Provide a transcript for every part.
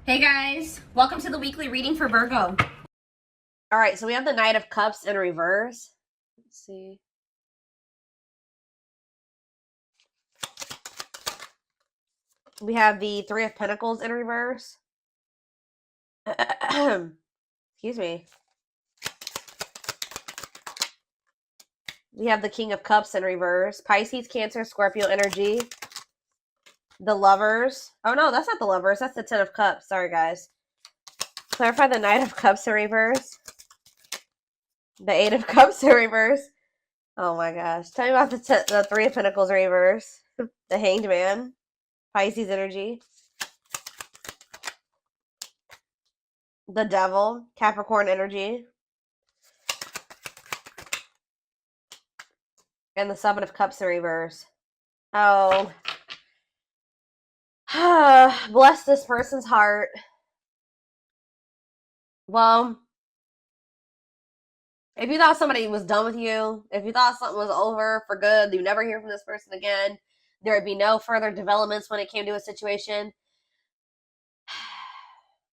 Hey guys, welcome to the weekly reading for Virgo. All right, so we have the Knight of Cups in reverse. Let's see. We have the Three of Pentacles in reverse. Excuse me. We have the King of Cups in reverse. Pisces, Cancer, Scorpio energy. The Lovers. Oh no, that's not the Lovers. That's the Ten of Cups. Sorry, guys. Clarify the Knight of Cups in reverse. The Eight of Cups in reverse. Oh my gosh. Tell me about the Three of Pentacles in reverse. The Hanged Man. Pisces energy. The Devil. Capricorn energy. And the Seven of Cups in reverse. Oh. Bless this person's heart. Well, if you thought somebody was done with you, if you thought something was over for good, you never hear from this person again, there would be no further developments when it came to a situation.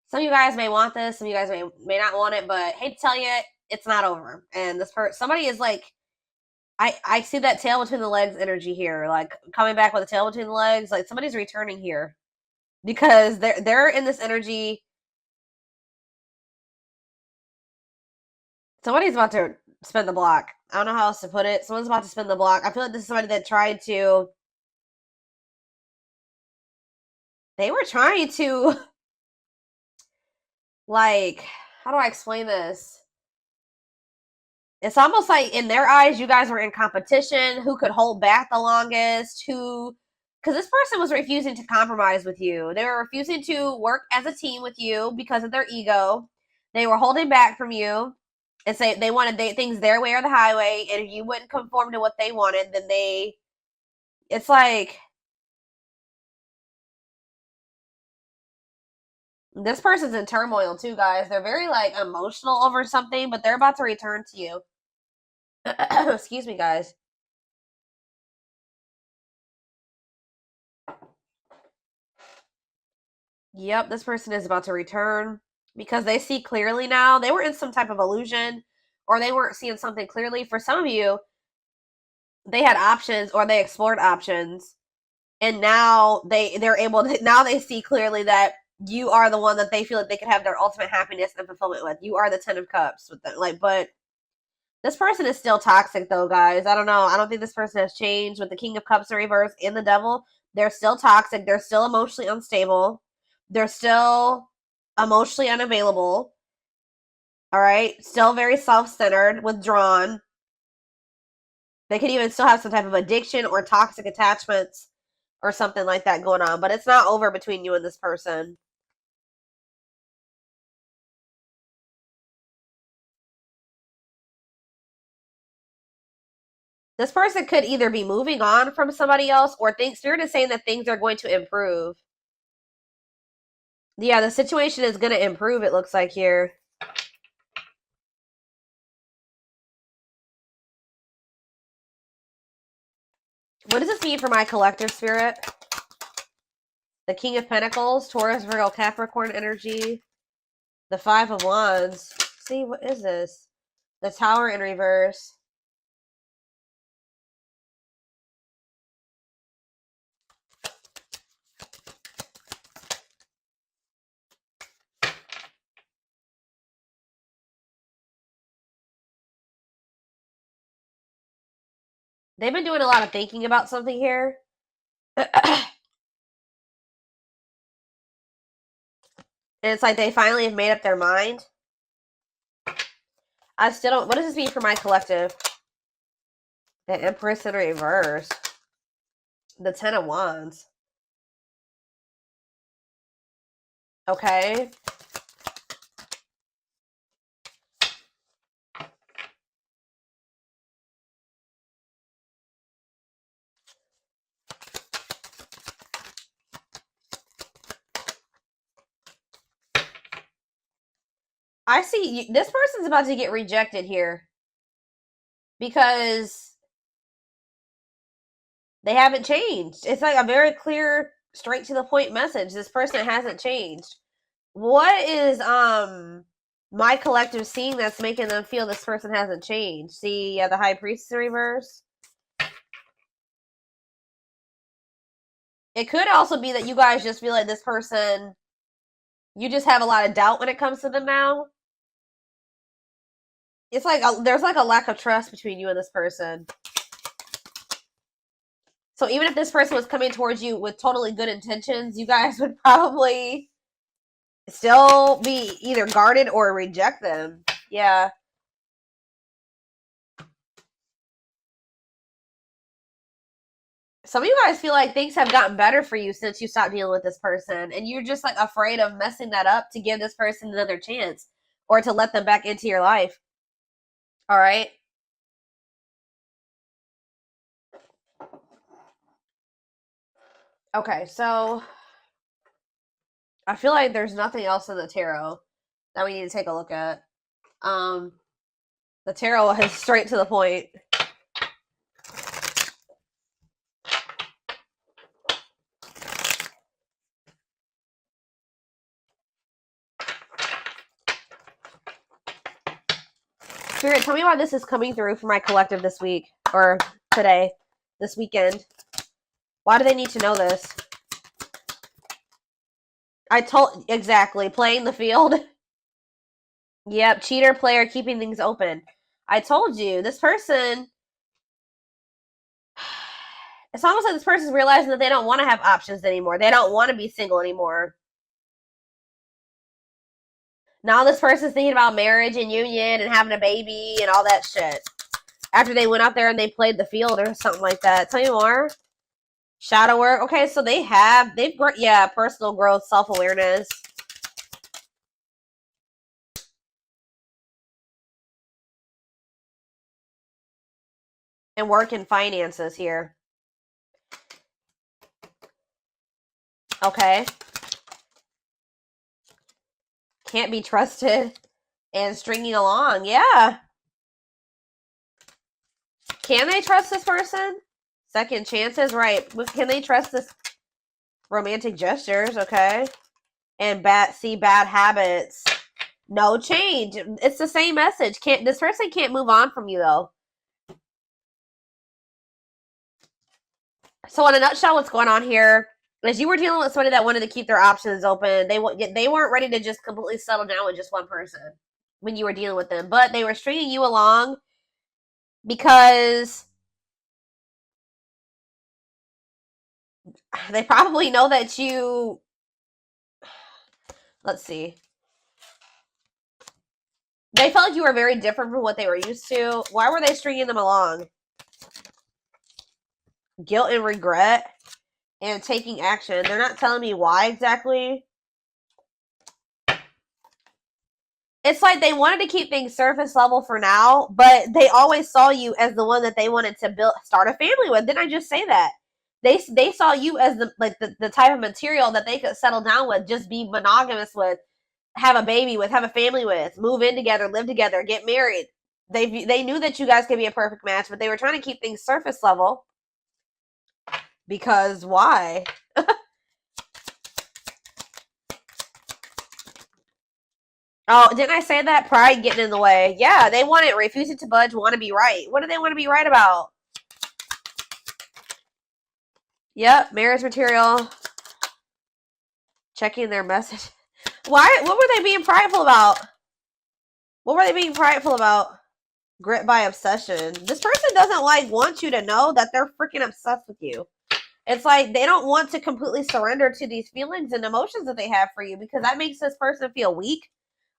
Some of you guys may want this, some of you guys may not want it, but hate to tell you, it's not over. And this somebody is like, I see that tail between the legs energy here, like coming back with a tail between the legs. Like somebody's returning here because they're in this energy. Somebody's about to spin the block. I don't know how else to put it. Someone's about to spin the block. I feel like this is somebody that tried to. They were trying to, like, how do I explain this? It's almost like in their eyes, you guys were in competition. Who could hold back the longest? Because this person was refusing to compromise with you. They were refusing to work as a team with you because of their ego. They were holding back from you and say they wanted things their way or the highway. And if you wouldn't conform to what they wanted, then it's like, this person's in turmoil too, guys. They're very like emotional over something, but they're about to return to you. Excuse me, guys. Yep, this person is about to return because they see clearly now. They were in some type of illusion or they weren't seeing something clearly. For some of you, they had options or they explored options. And now they're able to, now they see clearly that you are the one that they feel like they could have their ultimate happiness and fulfillment with. You are the Ten of Cups with them. Like, but this person is still toxic though, guys. I don't know. I don't think this person has changed with the King of Cups in reverse and the Devil. They're still toxic. They're still emotionally unstable. They're still emotionally unavailable. All right. Still very self-centered, withdrawn. They could even still have some type of addiction or toxic attachments or something like that going on. But it's not over between you and this person. This person could either be moving on from somebody else or Spirit is saying that things are going to improve. Yeah, the situation is going to improve, it looks like here. What does this mean for my collective spirit? The King of Pentacles, Taurus, Virgo, Capricorn energy. The Five of Wands. See, what is this? The Tower in reverse. They've been doing a lot of thinking about something here. And it's like they finally have made up their mind. I still don't. What does this mean for my collective? The Empress in reverse. The Ten of Wands. Okay. I see this person's about to get rejected here because they haven't changed. It's like a very clear, straight to the point message. This person hasn't changed. What is my collective seeing that's making them feel this person hasn't changed? See, yeah, the High Priestess in reverse. It could also be that you guys just feel like this person, you just have a lot of doubt when it comes to them now. It's like there's like a lack of trust between you and this person. So even if this person was coming towards you with totally good intentions, you guys would probably still be either guarded or reject them. Yeah. Some of you guys feel like things have gotten better for you since you stopped dealing with this person, and you're just like afraid of messing that up to give this person another chance or to let them back into your life. All right. Okay, so I feel like there's nothing else in the tarot that we need to take a look at. The tarot is straight to the point. Spirit, tell me why this is coming through for my collective this week, or today, this weekend. Why do they need to know this? Exactly, playing the field. Yep, cheater player keeping things open. I told you, this person, it's almost like this person's realizing that they don't want to have options anymore. They don't want to be single anymore. Now this person's thinking about marriage and union and having a baby and all that shit. After they went out there and they played the field or something like that. Tell me more. Shadow work. Okay, so they've personal growth, self-awareness. And work and finances here. Okay. Can't be trusted. And stringing along. Yeah. Can they trust this person? Second chances, right. Can they trust this? Romantic gestures, okay. And bad habits. No change. It's the same message. This person can't move on from you, though. So in a nutshell, what's going on here is you were dealing with somebody that wanted to keep their options open. They weren't ready to just completely settle down with just one person when you were dealing with them. But they were stringing you along because they probably know that you... Let's see. They felt like you were very different from what they were used to. Why were they stringing them along? Guilt and regret and taking action. They're not telling me why exactly. It's like they wanted to keep things surface level for now, but they always saw you as the one that they wanted to start a family with. Didn't I just say that? They saw you as the type of material that they could settle down with, just be monogamous with, have a baby with, have a family with, move in together, live together, get married. They knew that you guys could be a perfect match, but they were trying to keep things surface level. Because why? Oh, didn't I say that? Pride getting in the way. Yeah, they want it. Refusing to budge, want to be right. What do they want to be right about? Yep, marriage material. Checking their message. Why? What were they being prideful about? What were they being prideful about? Grit by obsession. This person doesn't want you to know that they're freaking obsessed with you. It's like they don't want to completely surrender to these feelings and emotions that they have for you, because that makes this person feel weak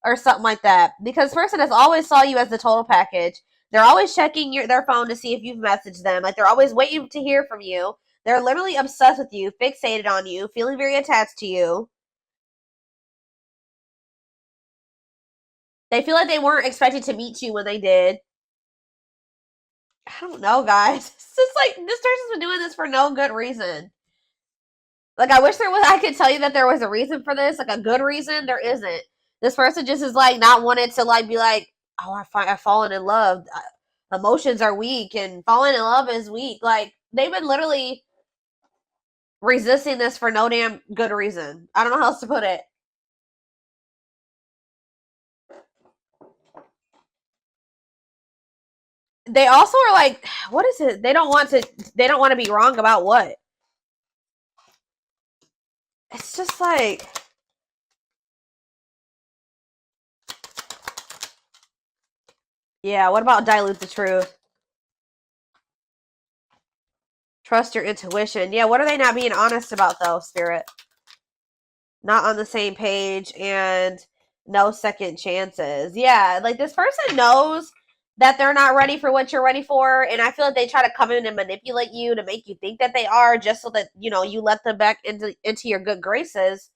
or something like that. Because this person has always saw you as the total package. They're always checking their phone to see if you've messaged them. Like, they're always waiting to hear from you. They're literally obsessed with you, fixated on you, feeling very attached to you. They feel like they weren't expected to meet you when they did. I don't know, guys. It's just like, this person's been doing this for no good reason. Like, I wish I could tell you that there was a reason for this, like a good reason. There isn't. This person just is like not wanted to be like, oh, I've fallen in love. Emotions are weak and falling in love is weak. Like, they've been literally resisting this for no damn good reason. I don't know how else to put it. They also are like, what is it? They don't want to be wrong about what? It's just like, yeah, what about dilute the truth? Trust your intuition. Yeah, what are they not being honest about though, Spirit? Not on the same page and no second chances. Yeah, like this person knows that they're not ready for what you're ready for, and I feel like they try to come in and manipulate you to make you think that they are, just so that, you know, you let them back into your good graces.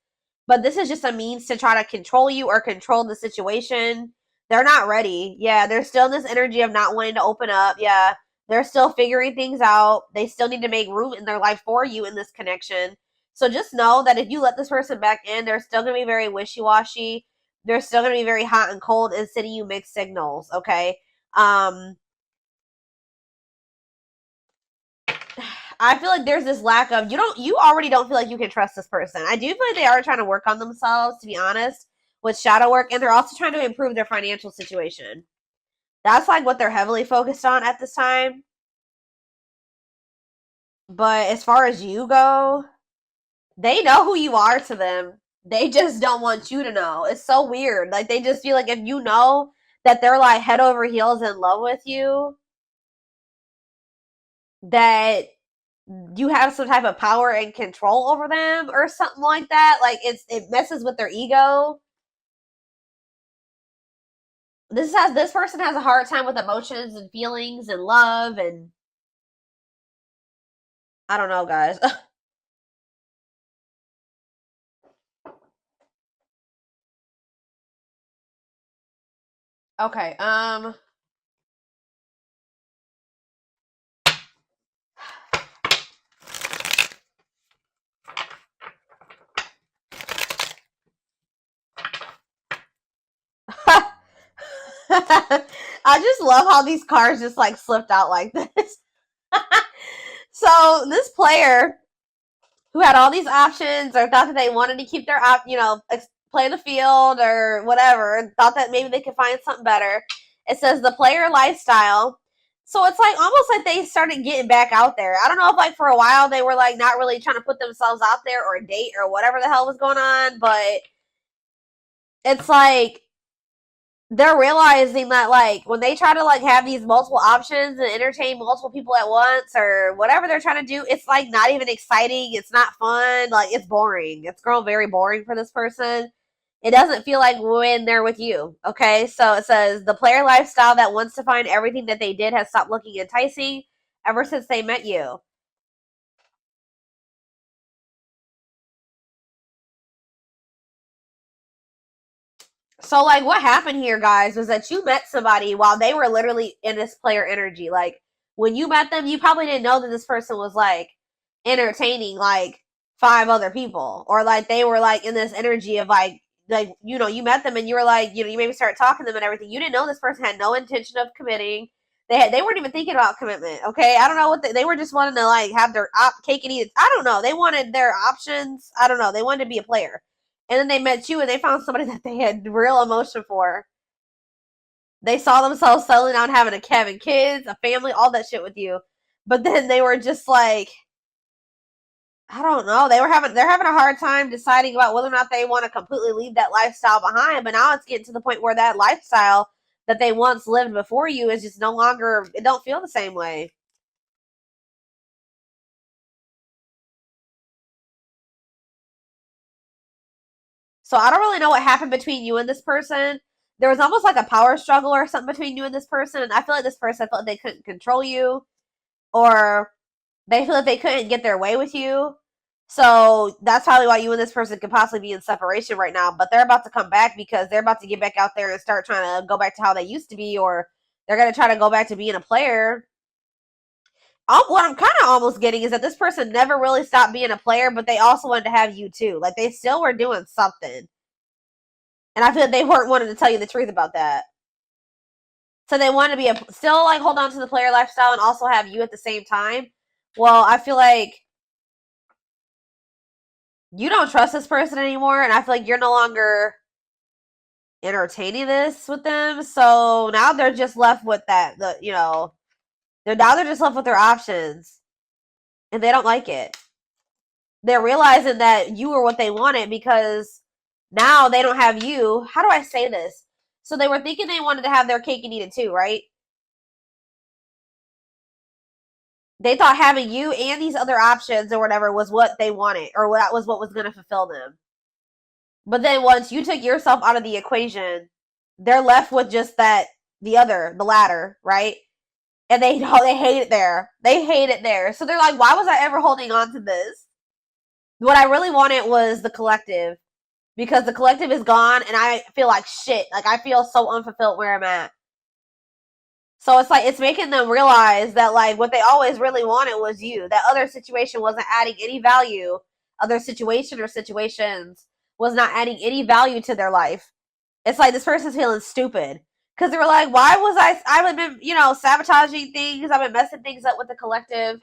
But this is just a means to try to control you or control the situation. They're not ready. Yeah, they're still in this energy of not wanting to open up. Yeah, they're still figuring things out. They still need to make room in their life for you in this connection. So just know that if you let this person back in, they're still going to be very wishy-washy. They're still going to be very hot and cold and sending you mixed signals, okay? I feel like there's this lack of, you already don't feel like you can trust this person. I do feel like they are trying to work on themselves, to be honest, with shadow work, and they're also trying to improve their financial situation. That's like what they're heavily focused on at this time. But as far as you go, they know who you are to them. They just don't want you to know. It's so weird. Like, they just feel like if you know that they're like head over heels in love with you, that you have some type of power and control over them or something like that. Like, it messes with their ego. This person has a hard time with emotions and feelings and love, and I don't know, guys. Okay, I just love how these cards just like slipped out like this. So this player who had all these options, or thought that they wanted to keep their play the field or whatever, and thought that maybe they could find something better. It says the player lifestyle. So it's like almost like they started getting back out there. I don't know if like for a while they were like not really trying to put themselves out there or date or whatever the hell was going on, but it's like they're realizing that like when they try to like have these multiple options and entertain multiple people at once or whatever they're trying to do, it's like not even exciting. It's not fun. Like, it's boring. It's grown very boring for this person. It doesn't feel like when they're with you. Okay, so it says the player lifestyle that wants to find everything that they did has stopped looking enticing ever since they met you. So, like, what happened here, guys, was that you met somebody while they were literally in this player energy. Like, when you met them, you probably didn't know that this person was, like, entertaining, like, 5 other people. Or, like, they were, like, in this energy of, like, you know, you met them and you were, like, you know, you maybe started talking to them and everything. You didn't know this person had no intention of committing. They weren't even thinking about commitment, okay? I don't know what they were just wanting to, like, have their cake and eat it. I don't know. They wanted their options. I don't know. They wanted to be a player. And then they met you and they found somebody that they had real emotion for. They saw themselves settling down, having having kids, a family, all that shit with you. But then they were just like, I don't know. They're having a hard time deciding about whether or not they want to completely leave that lifestyle behind. But now it's getting to the point where that lifestyle that they once lived before you is just no longer, it don't feel the same way. So I don't really know what happened between you and this person. There was almost like a power struggle or something between you and this person. And I feel like this person felt like they couldn't control you, or they feel like they couldn't get their way with you. So that's probably why you and this person could possibly be in separation right now. But they're about to come back because they're about to get back out there and start trying to go back to how they used to be, or they're going to try to go back to being a player. What I'm kind of almost getting is that this person never really stopped being a player, but they also wanted to have you too. Like, they still were doing something. And I feel like they weren't wanting to tell you the truth about that. So they want to be still like hold on to the player lifestyle and also have you at the same time. Well, I feel like you don't trust this person anymore, and I feel like you're no longer entertaining this with them. So now they're just left with that, Now they're just left with their options. And they don't like it. They're realizing that you were what they wanted because now they don't have you. How do I say this? So they were thinking they wanted to have their cake and eat it too, right? They thought having you and these other options or whatever was what they wanted, or that was what was going to fulfill them. But then once you took yourself out of the equation, they're left with just the latter, right? And they hate it there. They hate it there. So they're like, why was I ever holding on to this? What I really wanted was the collective, because the collective is gone and I feel like shit. Like, I feel so unfulfilled where I'm at. So it's like, it's making them realize that, like, what they always really wanted was you. That other situation wasn't adding any value. Other situation or situations was not adding any value to their life. It's like this person's feeling stupid. Because they were like, why was I've been, sabotaging things. I've been messing things up with the collective.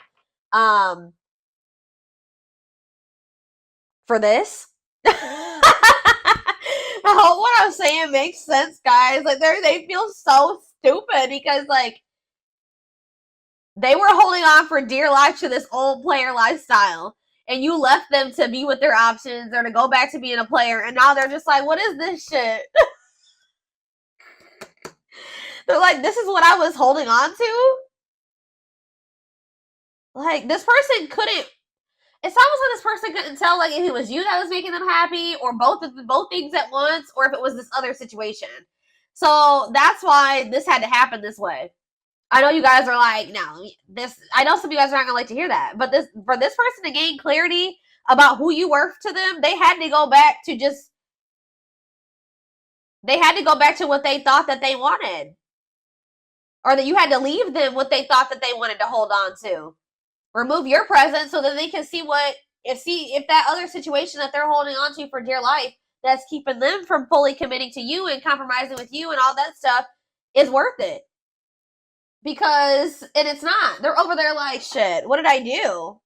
For this. I hope what I'm saying makes sense, guys. Like, they feel so stupid because, like, they were holding on for dear life to this old player lifestyle, and you left them to be with their options or to go back to being a player, and now they're just like, what is this shit? They're like, this is what I was holding on to? Like, this person couldn't. It's almost like this person couldn't tell, like, if it was you that was making them happy, or both things at once, or if it was this other situation. So that's why this had to happen this way. I know you guys are like, no, this. I know some of you guys are not gonna like to hear that, but for this person to gain clarity about who you were to them, they had to go back to what they thought that they wanted, or that you had to leave them what they thought that they wanted to hold on to. Remove your presence so that they can see if that other situation that they're holding on to for dear life that's keeping them from fully committing to you and compromising with you and all that stuff is worth it. And it's not. They're over there like, shit, what did I do?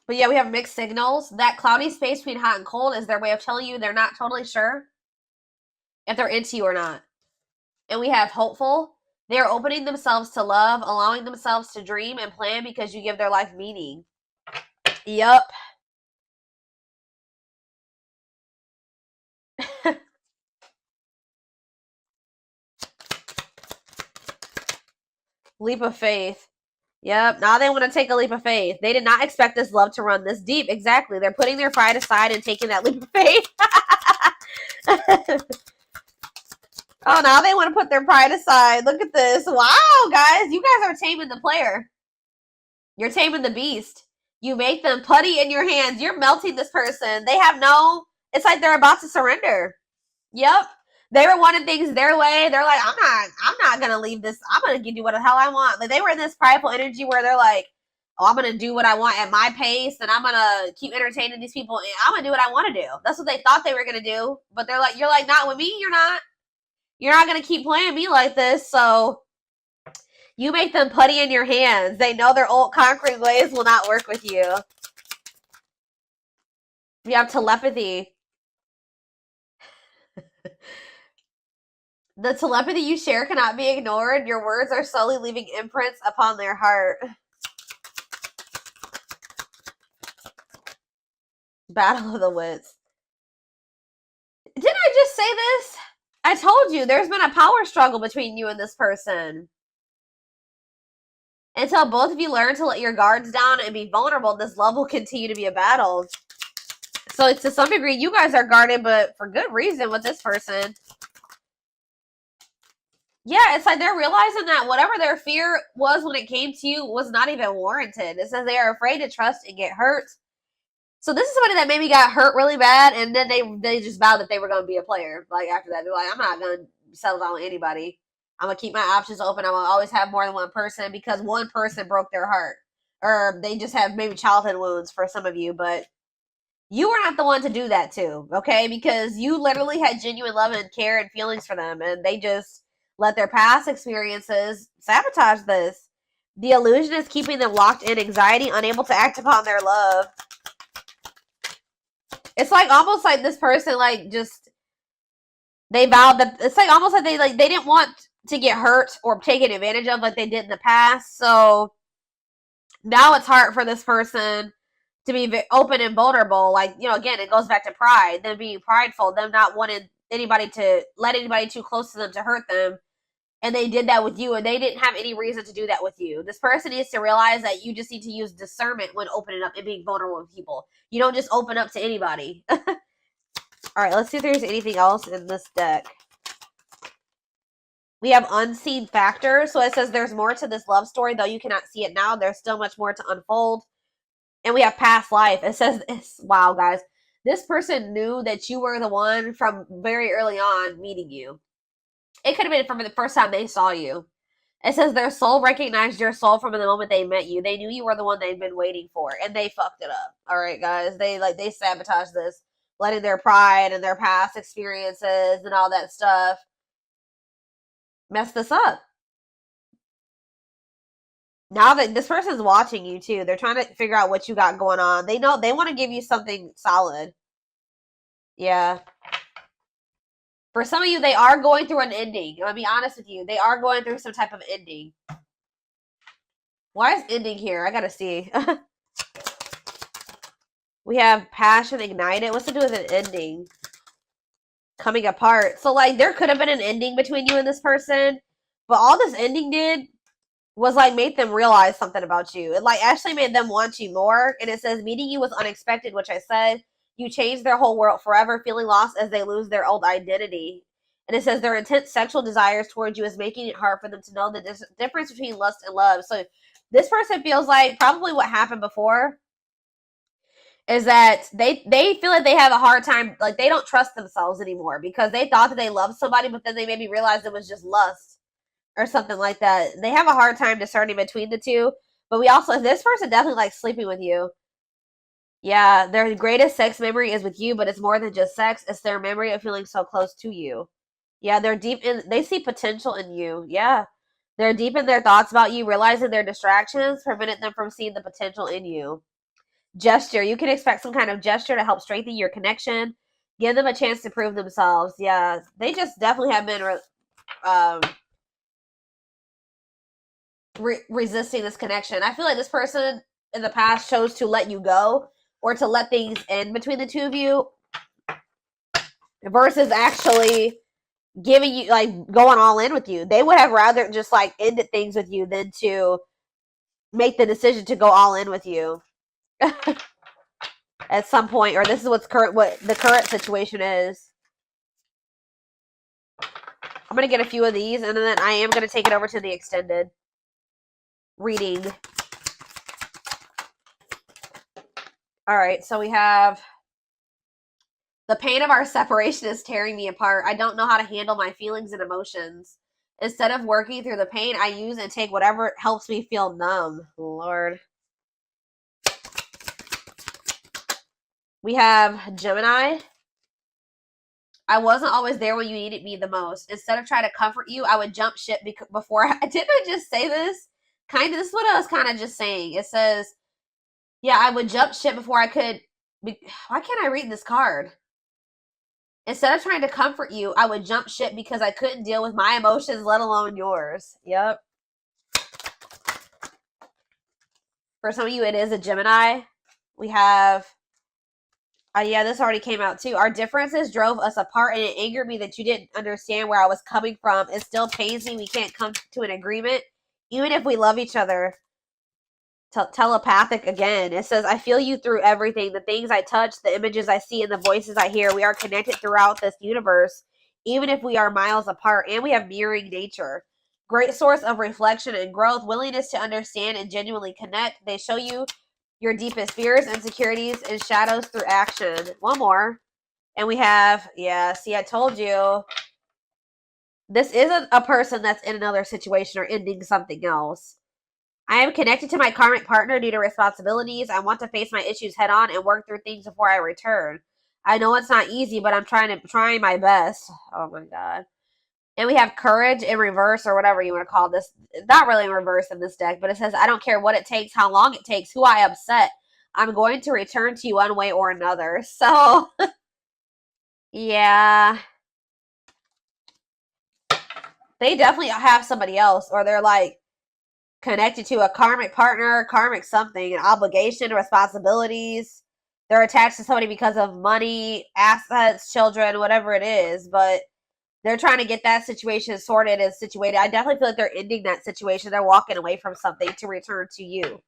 But yeah, we have mixed signals. That cloudy space between hot and cold is their way of telling you they're not totally sure if they're into you or not. And we have hopeful. They are opening themselves to love, allowing themselves to dream and plan because you give their life meaning. Yup. Leap of faith. Yep. Now they want to take a leap of faith. They did not expect this love to run this deep. Exactly. They're putting their pride aside and taking that leap of faith. Oh, now they want to put their pride aside. Look at this. Wow, guys. You guys are taming the player. You're taming the beast. You make them putty in your hands. You're melting this person. They have it's like they're about to surrender. Yep. They were wanting things their way. They're like, I'm not going to leave this. I'm going to give you what the hell I want. Like, they were in this prideful energy where they're like, oh, I'm going to do what I want at my pace, and I'm going to keep entertaining these people, and I'm going to do what I want to do. That's what they thought they were going to do. But you're like, not with me, you're not. You're not going to keep playing me like this, so you make them putty in your hands. They know their old conquering ways will not work with you. We have telepathy. The telepathy you share cannot be ignored. Your words are slowly leaving imprints upon their heart. Battle of the wits. Didn't I just say this? I told you, there's been a power struggle between you and this person. Until both of you learn to let your guards down and be vulnerable, this love will continue to be a battle. So to some degree, you guys are guarded, but for good reason with this person. Yeah, it's like they're realizing that whatever their fear was when it came to you was not even warranted. It says they are afraid to trust and get hurt. So this is somebody that maybe got hurt really bad, and then they just vowed that they were going to be a player. Like, after that, they're like, I'm not going to settle down with anybody. I'm going to keep my options open. I'm going to always have more than one person because one person broke their heart. Or they just have maybe childhood wounds for some of you, but you were not the one to do that to, okay? Because you literally had genuine love and care and feelings for them, and they just let their past experiences sabotage this. The illusion is keeping them locked in anxiety, unable to act upon their love. It's like almost like this person, like, just, They vowed that it's like almost like they didn't want to get hurt or taken advantage of like they did in the past. So now it's hard for this person to be open and vulnerable. Like, you know, again, it goes back to pride, them being prideful, them not wanting anybody to let anybody too close to them to hurt them. And they did that with you, and they didn't have any reason to do that with you. This person needs to realize that you just need to use discernment when opening up and being vulnerable with people. You don't just open up to anybody. All right, let's see if there's anything else in this deck. We have unseen factors. So it says there's more to this love story, though you cannot see it now. There's still much more to unfold. And we have past life. It says, wow, guys. This person knew that you were the one from very early on meeting you. It could have been from the first time they saw you. It says their soul recognized your soul from the moment they met you. They knew you were the one they'd been waiting for, and they fucked it up. All right, guys. They sabotaged this, letting their pride and their past experiences and all that stuff mess this up. Now that this person's watching you too, they're trying to figure out what you got going on. They know they want to give you something solid. Yeah. For some of you, they are going through an ending. I'll be honest with you. They are going through some type of ending. Why is ending here? I gotta see. We have passion ignited. What's to do with an ending? Coming apart. So, like, there could have been an ending between you and this person. But all this ending did was, like, made them realize something about you. It, like, actually made them want you more. And it says, meeting you was unexpected, which I said. You change their whole world forever, feeling lost as they lose their old identity. And it says their intense sexual desires towards you is making it hard for them to know the difference between lust and love. So this person feels like probably what happened before is that they feel like they have a hard time, like they don't trust themselves anymore because they thought that they loved somebody, but then they maybe realized it was just lust or something like that. They have a hard time discerning between the two. But we also, this person definitely likes sleeping with you. Yeah, their greatest sex memory is with you, but it's more than just sex. It's their memory of feeling so close to you. Yeah, they're deep in, they see potential in you. Yeah. They're deep in their thoughts about you, realizing their distractions prevented them from seeing the potential in you. Gesture. You can expect some kind of gesture to help strengthen your connection. Give them a chance to prove themselves. Yeah, they just definitely have been resisting this connection. I feel like this person in the past chose to let you go or to let things end between the two of you versus actually giving you, like, going all in with you. They would have rather just, like, ended things with you than to make the decision to go all in with you at some point, or this is what the current situation is. I'm going to get a few of these, and then I am going to take it over to the extended reading. All right, so we have the pain of our separation is tearing me apart. I don't know how to handle my feelings and emotions. Instead of working through the pain, I use and take whatever helps me feel numb. Lord. We have Gemini. I wasn't always there when you needed me the most. Instead of trying to comfort you, I would jump ship before. Didn't I just say this? This is what I was kind of just saying. It says, yeah, I would jump ship before I could. Why can't I read this card? Instead of trying to comfort you, I would jump ship because I couldn't deal with my emotions, let alone yours. Yep. For some of you, it is a Gemini. We have, yeah, this already came out too. Our differences drove us apart, and it angered me that you didn't understand where I was coming from. It still pains me we can't come to an agreement, even if we love each other. Telepathic again. It says, I feel you through everything. The things I touch, the images I see, and the voices I hear. We are connected throughout this universe, even if we are miles apart, and we have mirroring nature. Great source of reflection and growth, willingness to understand and genuinely connect. They show you your deepest fears, insecurities, and shadows through action. One more. And we have, yeah, see, I told you. This isn't a person that's in another situation or ending something else. I am connected to my karmic partner due to responsibilities. I want to face my issues head on and work through things before I return. I know it's not easy, but I'm trying my best. Oh my God. And we have courage in reverse, or whatever you want to call this. Not really in reverse in this deck, but it says, I don't care what it takes, how long it takes, who I upset. I'm going to return to you one way or another. So, yeah. they definitely have somebody else, or they're like connected to a karmic partner, karmic something, an obligation, responsibilities. They're attached to somebody because of money, assets, children, whatever it is, but they're trying to get that situation sorted and situated. I definitely feel like they're ending that situation. They're walking away from something to return to you.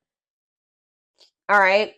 All right.